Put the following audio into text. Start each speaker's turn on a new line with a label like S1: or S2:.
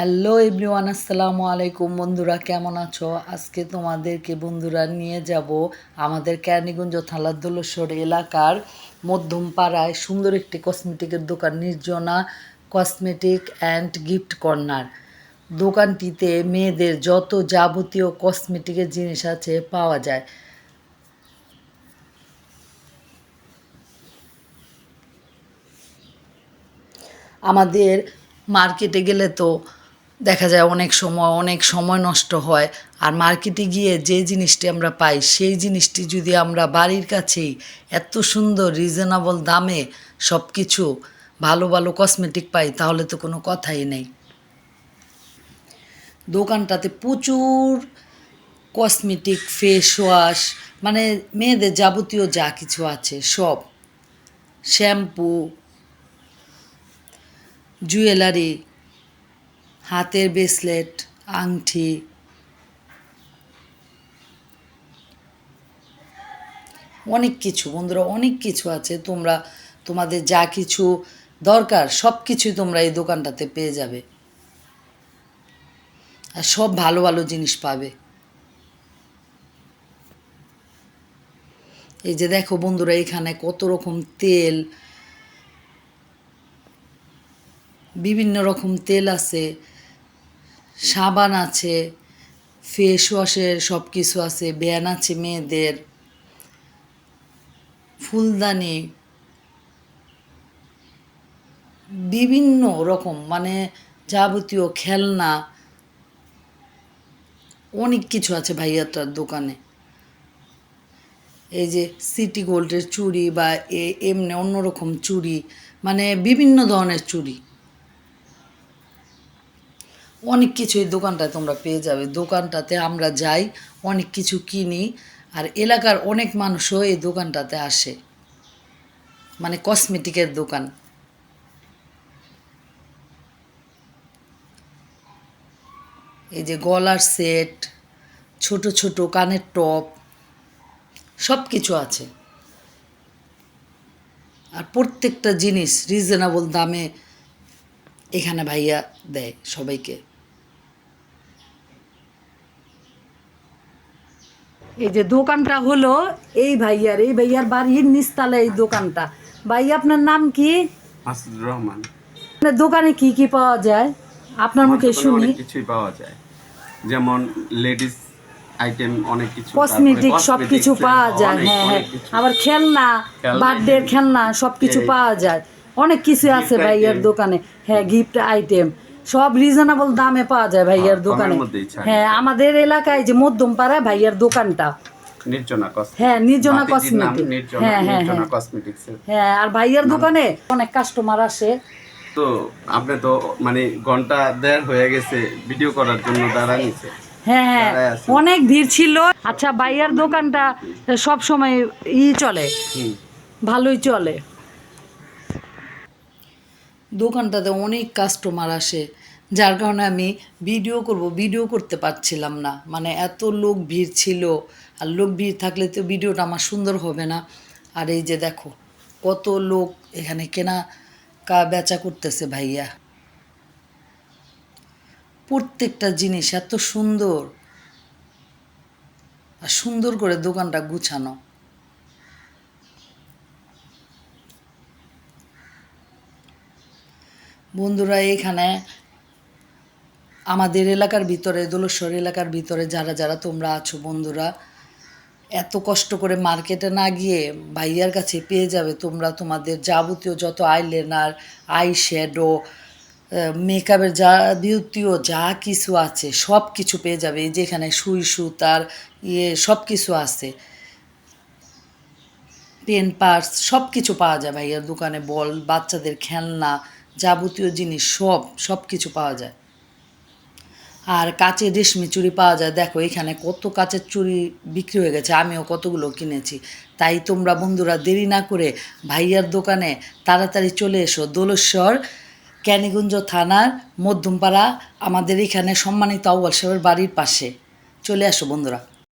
S1: Hello everyone, আসসালামু আলাইকুম। বন্ধুরা কেমন আছো? আজকে তোমাদেরকে বন্ধুরা নিয়ে যাব আমাদের কেরানীগঞ্জ থানার দোলেশ্বর এলাকার মধ্যমপাড়ায় সুন্দর একটি কসমেটিকের দোকান, Nirjona cosmetic and gift corner. দোকানটিতে মেয়েদের যত যাবতীয় কসমেটিকের জিনিস আছে পাওয়া যায়। আমাদের মার্কেটে গেলে তো দেখা যায় অনেক সময় নষ্ট হয়, আর মার্কেটে গিয়ে যে জিনিসটি আমরা পাই সেই জিনিসটি যদি আমরা বাড়ির কাছেই এত সুন্দর রিজনেবল দামে সব কিছু ভালো ভালো কসমেটিক পাই তাহলে তো কোনো কথাই নেই। দোকানটাতে প্রচুর কসমেটিক, ফেস ওয়াশ, মানে মেয়েদের যাবতীয় যা কিছু আছে সব, শ্যাম্পু, জুয়েলারি, হাতের ব্রেসলেট, আংটি, অনেক কিছু বন্ধুরা, অনেক কিছু আছে। তোমাদের যা কিছু দরকার সব কিছুই তোমরা এই দোকানটাতে পেয়ে যাবে, আর সব ভালো ভালো জিনিস পাবে। এই যে দেখো বন্ধুরা, এখানে কত রকম তেল, বিভিন্ন রকম তেল আছে, সাবান আছে, ফেস ওয়াশের সব কিছু আছে, ব্যান আছে মেয়েদের, ফুলদানি, বিভিন্ন রকম মানে যাবতীয় খেলনা, অনেক কিছু আছে ভাইয়াটার দোকানে। এই যে সিটি গোল্ডের চুড়ি বা এমনি অন্যরকম চুড়ি, মানে বিভিন্ন ধরনের চুড়ি, অনেক কিছু এই দোকানটায় তোমরা পেয়ে যাবে। দোকানটাতে আমরা যাই, অনেক কিছু কিনি, আর এলাকার অনেক মানুষও এই দোকানটাতে আসে, মানে কসমেটিকের দোকান। এই যে গলার সেট, ছোট ছোট কানের টপ, সব কিছু আছে, আর প্রত্যেকটা জিনিস রিজনেবল দামে এখানে ভাইয়া দেয় সবাইকে। এই যে দোকানটা হলো এই ভাইয়ার বাড়ির নিচতলা এই দোকানটা। ভাইয়া আপনার নাম কি?
S2: মাসুদুর রহমান।
S1: আপনার দোকানে কি কি পাওয়া যায় আপনার মুখে শুনি?
S2: অনেক কিছুই পাওয়া যায়, যেমন লেডিস আইটেম, অনেক কিছু,
S1: কসমেটিক সব কিছু পাওয়া যায়। হ্যাঁ হ্যাঁ, আবার খেলনা, বার্থডের খেলনা সব কিছু পাওয়া যায়, অনেক কিছু আছে ভাইয়ার দোকানে। হ্যাঁ, গিফট আইটেম সব রিজনেবল দামে পাওয়া যায় ভাইয়ার দোকানে। হ্যাঁ, আমাদের এলাকায় যে মধ্যমপাড়ায় ভাইয়ার দোকানটা, হ্যাঁ নির্জনা কসমেটিক। হ্যাঁ হ্যাঁ হ্যাঁ হ্যাঁ, আর ভাইয়ার দোকানে অনেক কাস্টমার আসে।
S2: তো আপনি তো মানে ঘন্টা দেড় হয়ে গেছে ভিডিও করার জন্য দাঁড়ানিছে।
S1: হ্যাঁ হ্যাঁ, অনেক ভিড় ছিল। আচ্ছা, ভাইয়ার দোকানটা সব সময় চলে, ভালোই চলে। দোকানটাতে অনেক কাস্টমার আসে, যার কারণে আমি ভিডিও করতে পারছিলাম না, মানে এত লোক ভিড় ছিল। আর লোক ভিড় থাকলে তো ভিডিওটা আমার সুন্দর হবে না। আর এই যে দেখো কত লোক এখানে বেচা করতেছে ভাইয়া। প্রত্যেকটা জিনিস এত সুন্দর, আর সুন্দর করে দোকানটা গুছানো। বন্ধুরা, এখানে আমাদের এলাকার ভিতরে, দোলেশ্বর এলাকার ভিতরে যারা যারা তোমরা আছো বন্ধুরা, এত কষ্ট করে মার্কেটে না গিয়ে ভাইয়ার কাছে পেয়ে যাবে তোমরা তোমাদের যাবতীয় যত আইলাইনার, আই শ্যাডো, মেকআপের যাবতীয় যা কিছু আছে সব কিছু পেয়ে যাবে। এই যে এখানে সুই সুতার সব কিছু আছে, পেন পার্স সব কিছু পাওয়া যায় ভাইয়ার দোকানে। বল, বাচ্চাদের খেলনা, যাবতীয় জিনিস সব কিছু পাওয়া যায়। আর কাচের রেশমি চুড়ি পাওয়া যায়। দেখো এখানে কত কাচের চুড়ি বিক্রি হয়ে গেছে, আমিও কতগুলো কিনেছি। তাই তোমরা বন্ধুরা দেরি না করে ভাইয়ার দোকানে তাড়াতাড়ি চলে এসো। দোলেশ্বর কেরানীগঞ্জ থানার মধ্যমপাড়া, আমাদের এখানে সম্মানিত আউয়াল সাহেবের বাড়ির পাশে। চলে আসো বন্ধুরা।